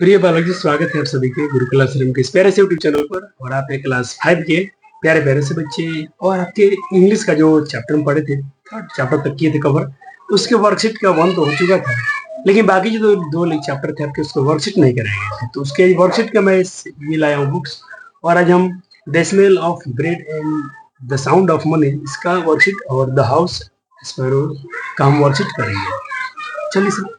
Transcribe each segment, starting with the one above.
प्रिय बालक जी, स्वागत है आप सभी के गुरुकुल आश्रम के इस प्यारे से यूट्यूब चैनल पर। और आप एक क्लास 5 के प्यारे प्यारे से बच्चे, और आपके इंग्लिश का जो चैप्टर हम पढ़े थे, थर्ड चैप्टर तक किए थे कवर, उसके वर्कशीट का 1 तो हो चुका था, लेकिन बाकी जो दो चैप्टर थे आपके, उसको वर्कशीट नहीं कराए गए थे। तो उसके वर्कशीट का मैं ये लाया हूँ बुक्स। और आज हम the smell of bread and the sound of money, इसका वर्कशीट, और द हाउस स्पैरो का हम वर्कशीट करेंगे। चलिए सर,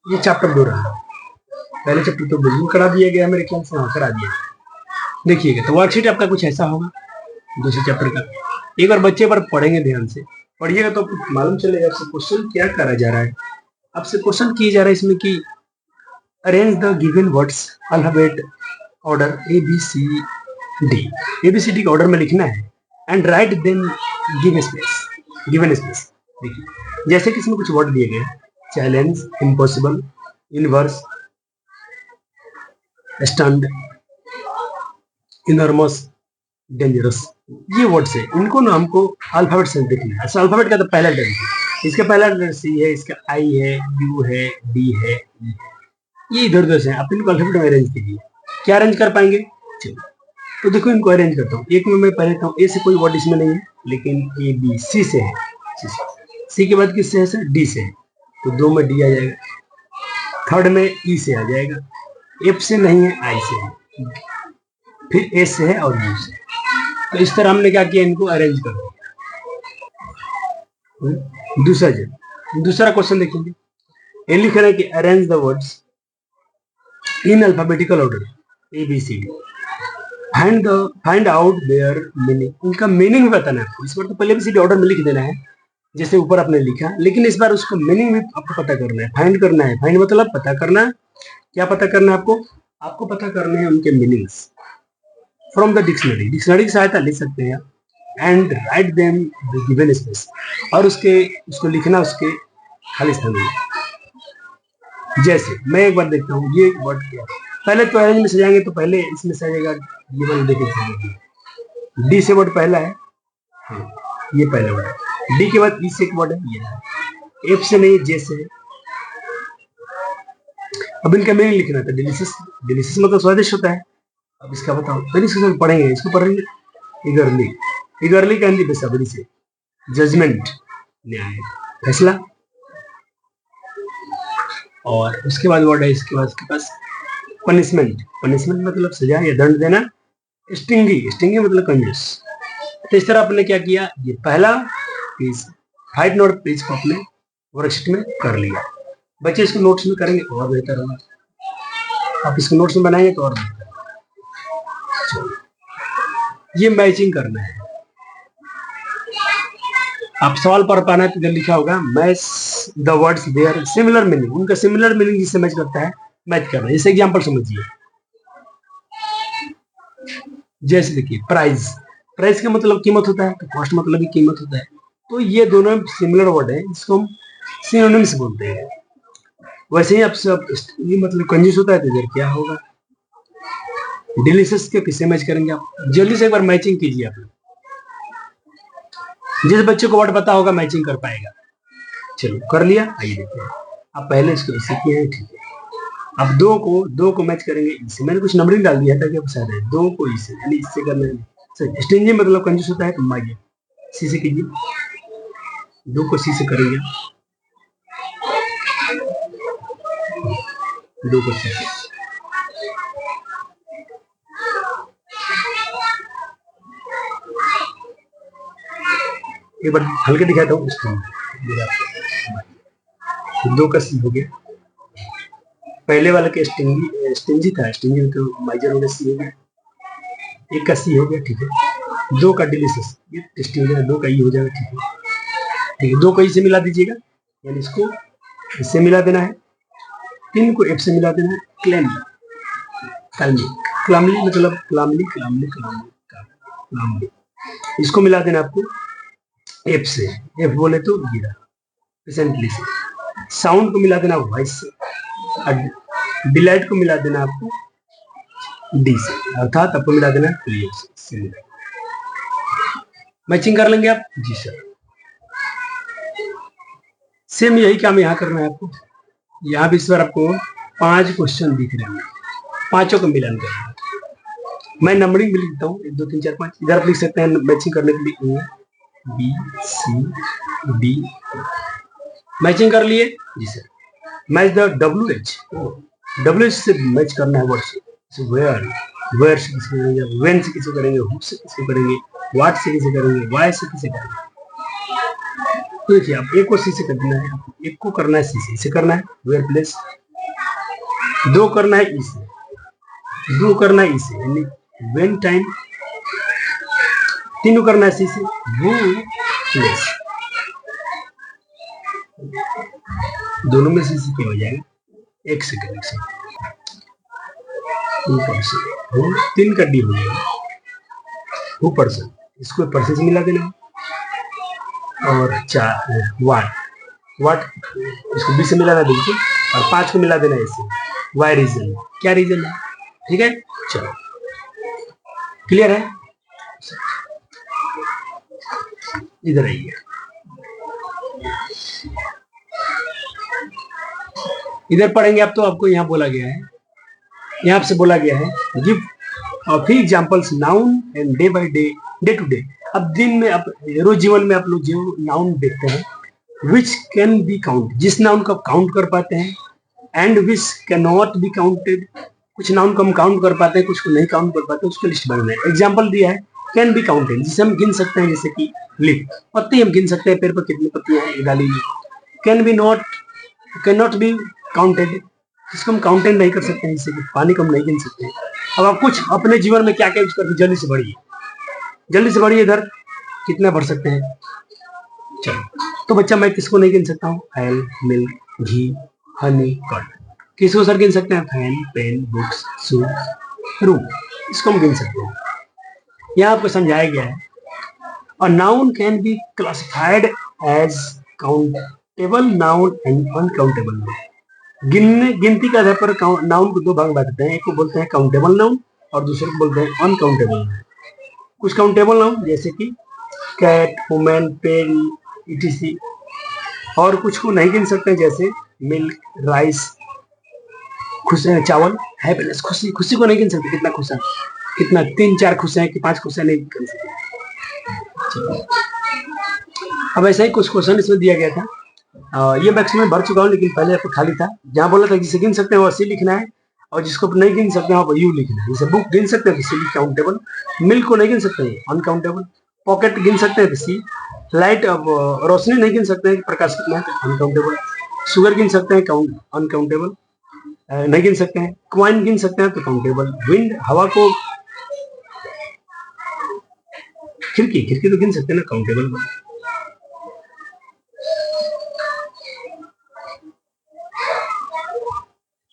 ये चैप्टर 2 रहा। पहले चैप्टर तो बिल्कुल करा दिया गया मेरे ख्याल से, हाँ करा दिया। देखिएगा तो वर्कशीट आपका कुछ ऐसा होगा दूसरे चैप्टर का। एक बार बच्चे पर पढ़ेंगे, ध्यान से पढ़िएगा तो मालूम चलेगा आपसे क्वेश्चन क्या करा जा रहा है। आपसे क्वेश्चन किया जा रहा है इसमें कि arrange the given words alphabet order A B C D. ABCD का ऑर्डर में लिखना है and write then give space, given space. देखिए जैसे कि इसमें कुछ वर्ड दिए गए, challenge, impossible, inverse, stunned, enormous, dangerous, ये वर्ड्स है। इनको ना हमको अल्फाबेट से देखना है। अल्फाबेट का तो पहला लेटर है, इसका पहला लेटर सी है, इसका आई है, यू है, डी है, ई है। ये इधर उधर से हैं, आप इनको अल्फाबेट में अरेंज कीजिए। क्या अरेंज कर पाएंगे? चलो तो देखो, इनको अरेंज करता हूँ। एक में मैं पहले लेता हूँ, ए से कोई वर्ड इसमें नहीं है, लेकिन ए बी सी से है। सी के बाद किससे है सर? डी से है, तो 2 में डी आ जाएगा। थर्ड में ई से आ जाएगा, एफ से नहीं है, आई से है, फिर एस से है और यू से। तो इस तरह हमने क्या किया, इनको अरेंज कर दिया। दूसरा क्वेश्चन देखेंगे। ये लिख रहा है कि arrange the words in alphabetical order ABCD, find out there meaning. उनका मीनिंग भी बताना है आपको। इस बार तो पहले ABCD ऑर्डर में लिख देना है जैसे ऊपर आपने लिखा, लेकिन इस बार उसका मीनिंग भी आपको पता करना है, फाइंड करना है। फाइंड मतलब पता करना। क्या पता करना है आपको? आपको पता करने हैं उनके meanings from the dictionary. Dictionary की सहायता ले सकते हैं and write them the given space, और उसको लिखना उसके खाली स्थान में। जैसे मैं एक बार देखता हूँ ये वर्ड क्या है। पहले तो अरेंज में सजाएंगे, तो पहले इसमें सजेगा ये वाला, देखिए डी से वर्ड पहला है, हाँ ये पहला वर्ड है। डी के बाद ई से एक वर्ड है, ये है। एफ से नहीं, जे से है। अब इनका मीनिंग लिखना था। डिलीशियस, डिलीशियस मतलब स्वादिष्ट होता है। अब इसका बताओ, पहले इसको पढ़ेंगे, इसको पढ़ेंगे। इगरली, इगरली का हिंदी बेसब्री से। जजमेंट, न्याय, फैसला। और उसके बाद वर्ड है इसके बाद इसके पास पनिशमेंट। पनिशमेंट मतलब सजा या दंड देना। स्टिंगी, स्टिंगी मतलब कंजूस। तो इस तरह आपने क्या किया, ये पहला पेज 5 नोट पेज को अपने वर्कशीट में कर लिया। बच्चे इसको नोट्स में करेंगे और बेहतर होगा। आप इसको नोट्स में बनाएंगे तो और बेहतर होगा। ये मैचिंग करना है। आप सवाल पढ़ पाना है तो इधर लिखा होगा match the words their similar meaning. उनका सिमिलर मीनिंग जिससे मैच करता है, मैच करना है। जैसे एग्जांपल समझिए, जैसे देखिए प्राइस, प्राइस का मतलब कीमत होता है, तो कॉस्ट मतलब भी कीमत होता है। तो ये दोनों सिमिलर वर्ड है, इसको हम सिनोनिम्स बोलते हैं। वैसे ही आप सब, ये मतलब कंजूस होता है, तो इधर क्या होगा? डिलीशियस के किससे मैच करेंगे आप? जल्दी से एक बार मैचिंग कीजिए आप। जिस बच्चे को वर्ड पता होगा मैचिंग कर पाएगा। चलो कर लिया, आइए देखते हैं। आप पहले इसको ऐसे किए हैं, ठीक है। अब दो को मैच करेंगे इससे। मैंने कुछ नंबरिंग डाल दिया था कि शायद है, 2 को इससे, यानी इससे करना है। स्टिंजी मतलब कंजूस होता है, तो माइए सी से कीजिए। 2 को सी से करेंगे, 2 को सी से। एक बार हल्के दिखाता हूँ इसको। 2 का सी हो गया। पहले वाला के स्टिंजी था, स्टिंजी तो माइजर हो गया, सी हो गया। 1 का सी हो गया, ठीक है। 2 का डिलीशियस, ये स्टिंजी है, 2 का ई हो जाएगा, ठीक है। ठीक है, 2 को ई से मिला दीजिएगा, यानी इसको इससे मिला देना है। 3 को एफ से मिला देना है। क्लैमली, क्लैमली, क्लैमली मतलब क्लैमली, क्लैमली, क्लैमली, क्लैमली। इसको मिला देना आपको एफ से। एफ बोले तो गिरा, रिसेंटली से। साउंड को मिला देना वॉइस से। डिलाइट को मिला देना आपको डी से, अर्थात आपको मिला देना क्लियर से। मैचिंग कर लेंगे आप? जी सर। सेम यही काम यहाँ करना है आपको। यहाँ भी इस बार आपको 5 क्वेश्चन दिख रहे हैं, पांचों का मिलान करना। मैं नंबरिंग भी लिखता हूँ, 1 2 3 4 5। इधर आप लिख सकते हैं मैचिंग करने के लिए, A B C D. Matching कर लिए जी sir. Match the W H, W H से मैच करना है वर्ड से। वेयर, वेयर से किसी करेंगे, वेन से किसी करेंगे, हु से किसी करेंगे, व्हाट से किसी करेंगे, वाई से किसी करेंगे। तो देखिए आप एक को सी से करना है, एक को करना है सी से करना है, वेयर प्लेस। दो करना है ई से, दो करना है ई से यानी वेन टाइम। तीनों करना है सी से, वो प्लेस। दोनों में सी क्या हो जाएगा, एक सेकेंड, एक सेकेंड, 3 का डी हो जाएगा, 2%। इसको परसेंट मिला देना, और 4 वाट, वाट इसको बी से मिलाना देखिए, और 5 को मिला देना इससे। वाई रीजन, क्या रीजन है, ठीक है। चलो क्लियर है, इधर आइए। इधर पढ़ेंगे आप, तो आपको यहाँ बोला गया है, यहाँ से बोला गया है give free examples noun and day by day, day to day. अब दिन में, अब रोज जीवन में आप लोग जो नाउन देखते हैं, विच कैन बी काउंट, जिस नाउन को आप काउंट कर पाते हैं, and which can not be counted, कुछ नाउन को हम काउंट कर पाते हैं, कुछ को नहीं काउंट कर पाते, उसको लिस्ट बनाना है। एग्जाम्पल दिया है कैन बी काउंटेड, जिसे हम गिन सकते हैं, जैसे कि लीफ, पत्ती हम गिन सकते हैं, पेड़ पर कितनी पत्तियां हैं, डाली। Can be not, can not be counted, जिसको हम काउंटेड नहीं कर सकते हैं, जैसे कि पानी को हम नहीं गिन सकते। अब आप कुछ अपने जीवन में क्या क्या यूज करते, जल्दी से बढ़िए, जल्दी से बढ़िए। इधर कितना भर सकते हैं, चलो। तो बच्चा मैं किसको नहीं गिन सकता हूँ, ऑयल, मिल्क, घी, हनी, कर्ड। किसको सर गिन सकते हैं, fan, pen, books, shoes, room, इसको हम गिन सकते हैं। यहाँ आपको समझाया गया है। और noun can be classified as countable noun and uncountable noun. गिनती के आधार पर नाउन को 2 भाग में बांटते हैं, एक को बोलते हैं काउंटेबल नाउन और दूसरे को बोलते हैं अनकाउंटेबल नाउन। कुछ काउंटेबल नाउन जैसे कि कैट, वुमेन, पेन, इटीसी, और कुछ को नहीं गिन सकते जैसे मिल्क, राइस, खुशी, चावल, हैप्पीनेस, खुशी, खुशी को नहीं गिन सकते, कितना खुश है, कितना 3 4 खुश है कि 5 खुश है, नहीं गिन सकते। अब ऐसा ही कुछ क्वेश्चन इसमें दिया गया था, ये मैक्स में भर चुका हूँ, लेकिन पहले आपको खाली था, जहाँ बोला था जिसे गिन सकते हैं वो सी लिखना है, और जिसको नहीं गिन सकते हैं वहाँ पर यू लिखना है। जैसे बुक गिन सकते हैं तो सी काउंटेबल, मिल्क को नहीं गिन सकते हैं अनकाउंटेबल, पॉकेट गिन सकते हैं तो सी, लाइट, अब रोशनी नहीं गिन सकते हैं, प्रकाश कितना है अनकाउंटेबल, शुगर गिन सकते हैं अनकाउंटेबल, नहीं गिन सकते हैं, क्वाइन गिन सकते हैं तो काउंटेबल, विंड, हवा को, खिड़की, खिड़की तो गिन सकते हैं ना, काउंटेबल।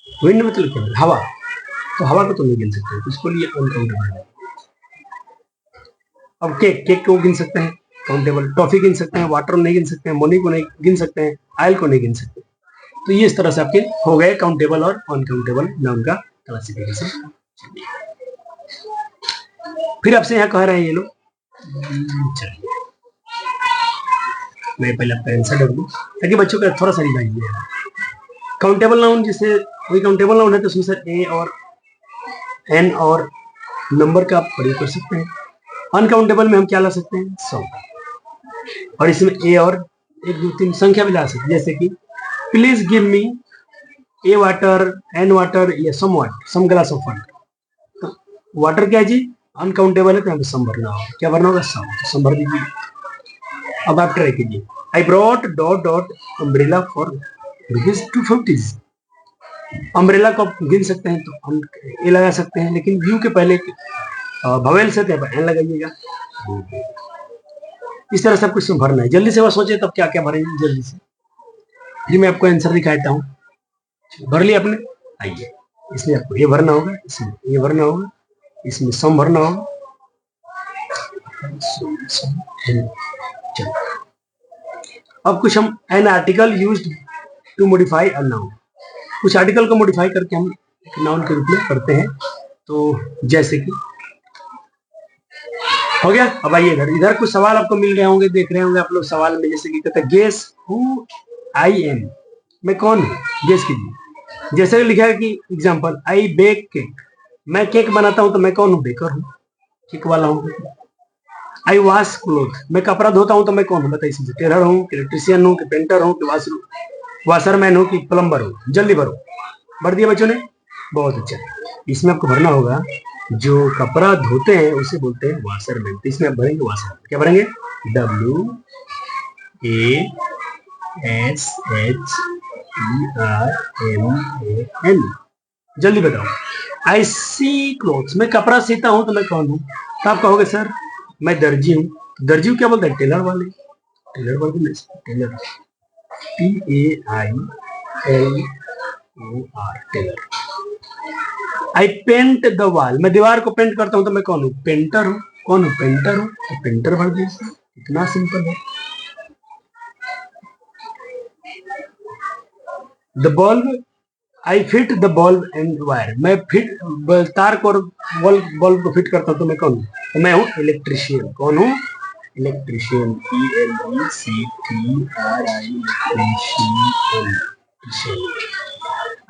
विंड मतलब क्या है, हवा, तो हवा को तो नहीं गिन सकते, इसको लिए अनकाउंटेबल है। अब केक, केक को गिन सकते हैं काउंटेबल, टॉफी गिन सकते हैं, वाटर नहीं गिन सकते हैं, मनी को नहीं गिन सकते हैं, ऑयल को नहीं गिन सकते। तो ये इस तरह से आपके हो गए काउंटेबल और अनकाउंटेबल नाउन का क्लासिफिकेशन। फिर आपसे यहाँ कह रहे हैं ये लोग, चलिए मैं पहले आपका आंसर डाल दूं ताकि बच्चों का थोड़ा सा रिवाइज हो जाए। काउंटेबल नाउन, जैसे कोई काउंटेबल नाउन है तो उसमें सर ए और एन और नंबर का आप प्रयोग कर सकते हैं। अनकाउंटेबल में हम क्या ला सकते हैं, 100, और इसमें ए और 1 2 3 संख्या भी ला सकते हैं, जैसे कि please give me a water, an water, या सम ग्लास ऑफ वाटर। तो वाटर क्या है जी, अनकाउंटेबल है, तो यहाँ पे सम भरना होगा, क्या भरना होगा, सम भर दीजिए। अब आप ट्राई कीजिए, I brought dot dot umbrella for ₹250। Umbrella को आप गिन सकते हैं तो हम ए लगा सकते हैं, लेकिन यू के पहले भवेल से एन लगाइएगा। इस तरह सब कुछ भरना है, जल्दी से वह सोचे तब क्या क्या भरेंगे जल्दी से। जी मैं आपको आंसर दिखाता हूँ, भर लिया आपने, आइए इसमें आपको ये भरना होगा, इसमें ये भरना होगा, इसमें सम भरना होगा। अब कुछ हम an article used to modify a noun, कुछ आर्टिकल को मॉडिफाई करके हम नाउन के रूप में करते हैं। तो जैसे कि हो गया। अब आइए इधर कुछ सवाल आपको मिल रहे होंगे, देख रहे होंगे आप लोग सवाल में, जैसे कि कहते हैं गेस हु आई एम, मैं कौन हूँ, गेस कीजिए। जैसे लिखा है कि एग्जाम्पल, आई बेक केक, मैं केक बनाता हूँ, तो मैं कौन हूँ, बेकर हूँ, केक वाला हूँ। आई वॉश क्लोथ, मैं कपड़ा धोता हूँ, तो मैं कौन हूँ, बताइए इसमें, टेलर हूँ कि इलेक्ट्रिशियन हूँ कि पेंटर हूँ कि वाशरमैन हूँ कि प्लम्बर हूँ, जल्दी भरो। भर दिया बच्चों ने, बहुत अच्छा। इसमें आपको भरना होगा, जो कपड़ा धोते हैं उसे बोलते हैं वाशरमैन, तो इसमें आप भरेंगे वाशर, क्या भरेंगे, WASHERMAN। जल्दी बताओ। आई सी क्लोथ्स, मैं कपड़ा सीता हूं, तो मैं कौन हूं, तो आप कहोगे सर मैं दर्जी हूं। दर्जी को क्या बोलते हैं, टेलर वाले, टेलर वाले नहीं, tailor, TAILOR, tailor. I paint the wall, मैं दीवार को पेंट करता हूं, तो मैं कौन हूं, पेंटर हूं। कौन हूं, पेंटर हूं, तो पेंटर भर दीजिए, इतना सिंपल है। The bulb, I fit the bulb and wire, मैं फिट तार को और बल्ब को फिट करता हूँ, तो मैं कौन हूँ, तो मैं हूँ इलेक्ट्रिशियन। कौन हूँ, electrician, ELECTRI, electrician.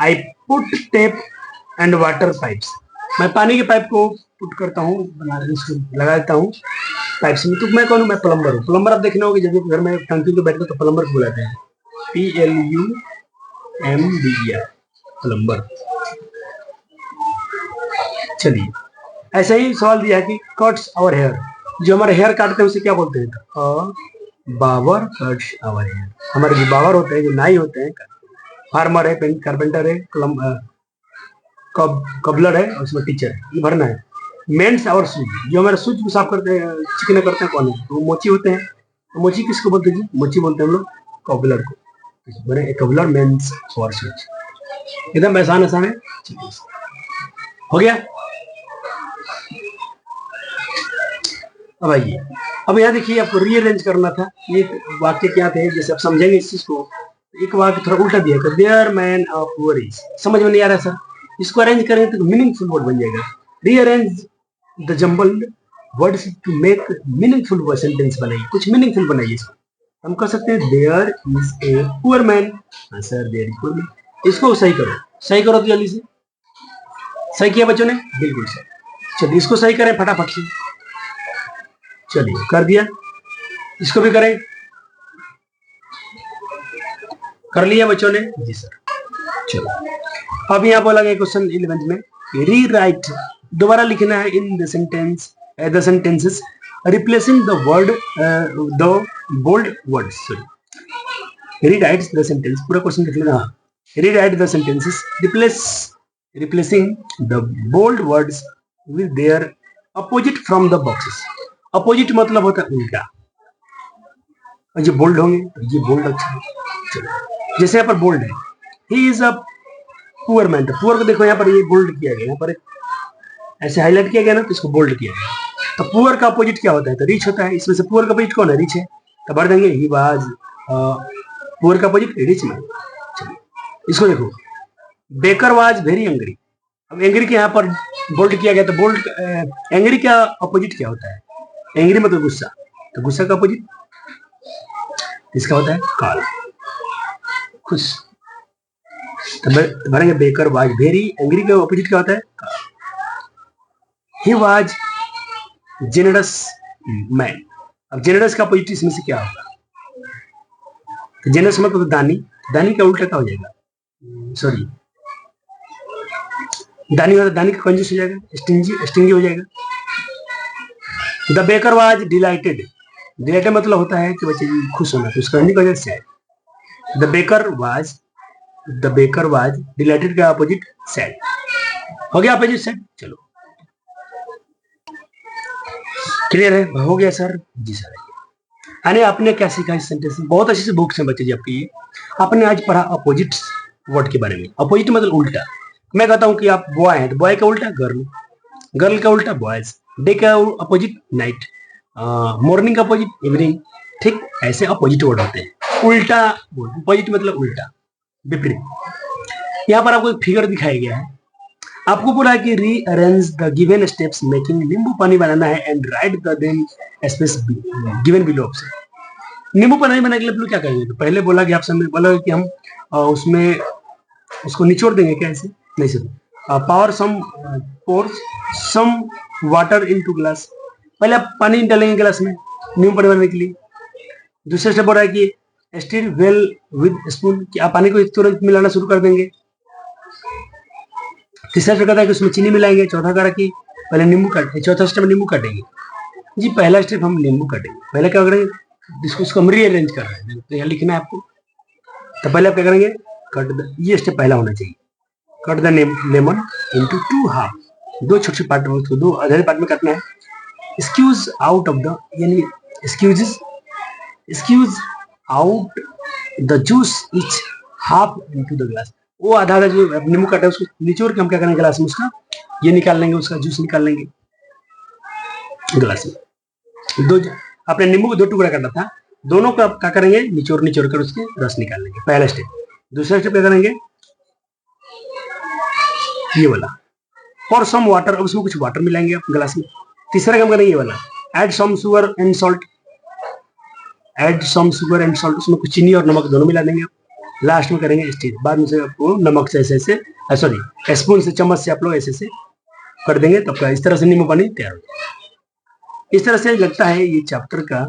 I put tape and water pipes, मैं पानी के पाइप को पुट करता हूँ, लगा देता हूँ पाइप्स में, तो मैं कौन हूँ, मैं प्लम्बर हूँ। प्लम्बर आप देखने होगी, जब घर में टंकी पे बैठते तो प्लम्बर को बुलाते हैं, PLUMBER, प्लम्बर। चलिए, ऐसा ही सवाल दिया है कि कट्स आवर हेयर, जो हमारे हेयर काटते हैं उसे क्या बोलते हैं, बाबर कट्स आवर हेयर, हमारे जो बाबर होते हैं, जो नाई होते हैं, फार्मर है, कारपेंटर है, कबलर है, और उसमें टीचर है, ये भरना है। मेंस आवर शूज, जो हमारे शूज को साफ करते हैं, चिकने करते हैं, कौन है, वो मोची होते हैं। तो मोची किसको बोलते हैं जी, मोची बोलते हैं हम लोग कबलर को, बने कबलर मेंस आवर शूज। एकदम आसान आसान है, हो गया। अब आइए, अब यहाँ देखिए, आपको रीअरेंज करना था। ये वाक्य क्या थे, जैसे आप समझेंगे इस चीज को। एक वाक्य थोड़ा उल्टा दिया, देयर मैन ऑफ वरीज, समझ में नहीं आ रहा सर, इसको अरेंज करेंगे तो मीनिंगफुल वर्ड बन जाएगा। Rearrange the jumbled words to make meaningful sentence बनाइए, कुछ मीनिंगफुल बनाइए इसको। हम कह सकते हैं there is a poor man, हाँ sir there is poor man, इसको सही करो, सही करो तो जल्दी से। सही किया बच्चों ने, बिल्कुल सही। चलिए इसको सही करें फटाफट से, चलिए कर दिया, इसको भी करें, कर लिया बच्चों ने, जी सर। चलो अब यहाँ बोला गया क्वेश्चन 11 में, री राइट, दोबारा लिखना है in the sentence, the sentences replacing the word, the bold words, sorry, rewrite the sentence, पूरा क्वेश्चन लिख लेना, rewrite the sentences replacing the bold words with their opposite from the boxes. Opposite मतलब होता है उल्टा, और ये बोल्ड होंगे तो ये बोल्ड अच्छा। चलो जैसे यहाँ पर बोल्ड है, he is a poor man, तो पुअर को देखो यहाँ पर ये बोल्ड किया गया, यहाँ पर ऐसे हाईलाइट किया गया ना, तो इसको बोल्ड किया गया। तो पुअर का अपोजिट क्या होता है, तो रिच होता है, इसमें से पुअर का अपोजिट कौन है, रिच है, तो भर देंगे ही वाज, पुअर का अपोजिट रिच मैन। इसको देखो, बेकर वाज वेरी एंग्री, अब एंग्री के यहाँ पर बोल्ड किया गया, तो बोल्ड एंग्री का अपोजिट क्या होता है, एंग्री मतलब गुस्सा, तो गुस्सा का अपोजिट इसका होता है काल, खुश। तो भरेंगे बेकर वाज वेरी एंग्री का अपोजिट क्या होता है, ही वाज जेनरस मैन। अब जेनरस का अपोजिट इसमें से क्या होगा, तो जेनरस मतलब दानी, दानी का उल्टा क्या हो जाएगा, सॉरी दानी होता, दानी का कंजूस हो जाएगा, स्टिंगी, स्टिंगी हो जाएगा। The baker was dilated, dilated मतलब होता है कि बच्चे खुश होना, तो उसका हिंदी का sad. The baker was dilated का अपोजिट सैड, हो गया अपोजिट सैड। चलो क्लियर है, हो गया सर, जी सर। यानी आपने क्या सीखा इस सेंटेंस में, बहुत अच्छी से बुक्स हैं बच्चे जी आपकी ये। आपने आज पढ़ा अपोजिट वर्ड के बारे में, अपोजिट मतलब उल्टा। मैं कहता हूँ कि आप बॉय हैं, तो बॉय का उल्टा गर्ल, गर्ल का उल्टा बॉयज, डे का अपोजिट नाइट, मॉर्निंग का अपोजिट इवनिंग, ठीक ऐसे अपोजिट वर्ड होते हैं, उल्टा अपोजिट मतलब उल्टा, विपरीत। यहाँ पर आपको एक फिगर दिखाया गया है, आपको बोला है कि rearrange the given steps making, नींबू पानी बनाना है and write the then space given below option. नींबू पानी बनाने के लिए क्या करेंगे, तो पहले बोला कि आप समय बोला कि हम उसमें उसको निचोड़ देंगे क्या ऐसे? नहीं sir, pour some pours some water into glass. पहले आप पानी डालेंगे गिलास में नींबू पानी बनाने के लिए। दूसरा स्टेप हो रहा है कि स्टीर वेल विद स्पून, कि आप पानी को तुरंत मिलाना शुरू कर देंगे। तीसरा स्टेप कहता है कि उसमें चीनी मिलाएंगे। चौथा कह रहा है कि पहले नींबू काट, चौथा स्टेप नींबू काटेंगे। जी पहला स्टेप हम नींबू काटेंगे। पहले क्या करेंगे, इसको हम रीअरेंज कर रहे हैं, तो यहाँ लिखना है आपको। तो पहले आप क्या करेंगे, कट द, ये स्टेप पहला होना चाहिए, cut the lemon into 2 half, दो छोटे छोटे पार्ट में, उसको दो आधे पार्ट में काटना है। स्क्यूज आउट ऑफ द, यानी squeeze out the juice each half into the glass. वो आधा आधा जो नींबू काटा है उसको निचोड़ के हम क्या करेंगे, ग्लास में उसका ये निकाल लेंगे, उसका जूस निकाल लेंगे ग्लास में। दो अपने नींबू को दो टुकड़ा करना था, दोनों को आप क्या करेंगे, निचोड़ निचोड़ कर उसके रस निकाल लेंगे, पहला स्टेप। दूसरा स्टेप क्या करेंगे, ये वाला और सम वाटर, अब उसमें कुछ वाटर मिलाएंगे आप ग्लास में। तीसरा काम करेंगे ये वाला, add some sugar and salt, add some sugar and salt, उसमें कुछ चीनी और नमक दोनों मिला देंगे आप। लास्ट में करेंगे स्टीर, बाद में से आपको नमक से ऐसे ऐसे, सॉरी स्पून से, चम्मच से आप लोग ऐसे ऐसे कर देंगे, तब इस तरह से नींबू पानी तैयार हो जाएगा। इस तरह से लगता है ये चैप्टर का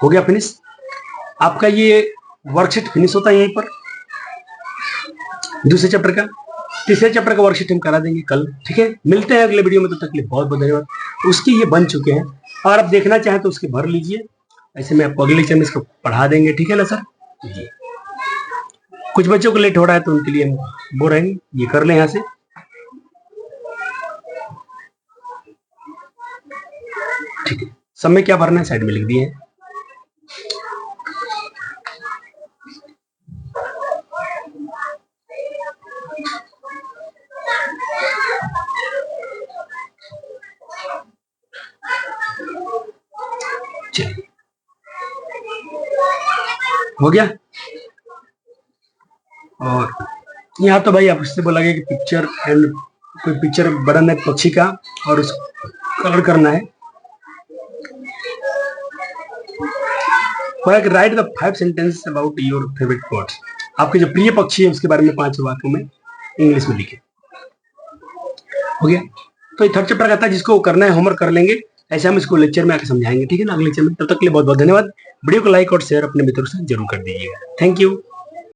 हो गया फिनिश। आपका ये वर्कशीट फिनिश होता है यहीं पर, दूसरे चैप्टर का। तीसरे चैप्टर का वर्कशीट हम करा देंगे कल, ठीक है। मिलते हैं अगले वीडियो में, तब तक के लिए बहुत बहुत धन्यवाद। उसके ये बन चुके हैं, और आप देखना चाहें तो उसके भर लीजिए, ऐसे में आपको अगले लेक्चर में इसको पढ़ा देंगे, ठीक है ना सर जी। कुछ बच्चों को लेट हो रहा है तो उनके लिए हम बोल रहेंगे ये कर लें यहाँ से, ठीक है। सब में क्या भरना है साइड में लिख दिए हैं। चलिए हो गया। और यहाँ तो भाई आपसे बोला गया कि पिक्चर एंड कोई पिक्चर बनाना है पक्षी का और उसको कलर करना है। Right the 5 sentence about your favourite birds, आपके जो प्रिय पक्षी है उसके बारे में 5 वाक्यों में इंग्लिश में लिखे। हो गया। तो ये थर्ड चैप्टर का था, जिसको करना है होमवर्क कर लेंगे, ऐसे हम इसको लेक्चर में आके समझाएंगे, ठीक है ना, अगले लेक्चर में। तब तक के लिए बहुत बहुत धन्यवाद। वीडियो को लाइक और शेयर अपने मित्रों से जरूर कर दीजिएगा। Thank you.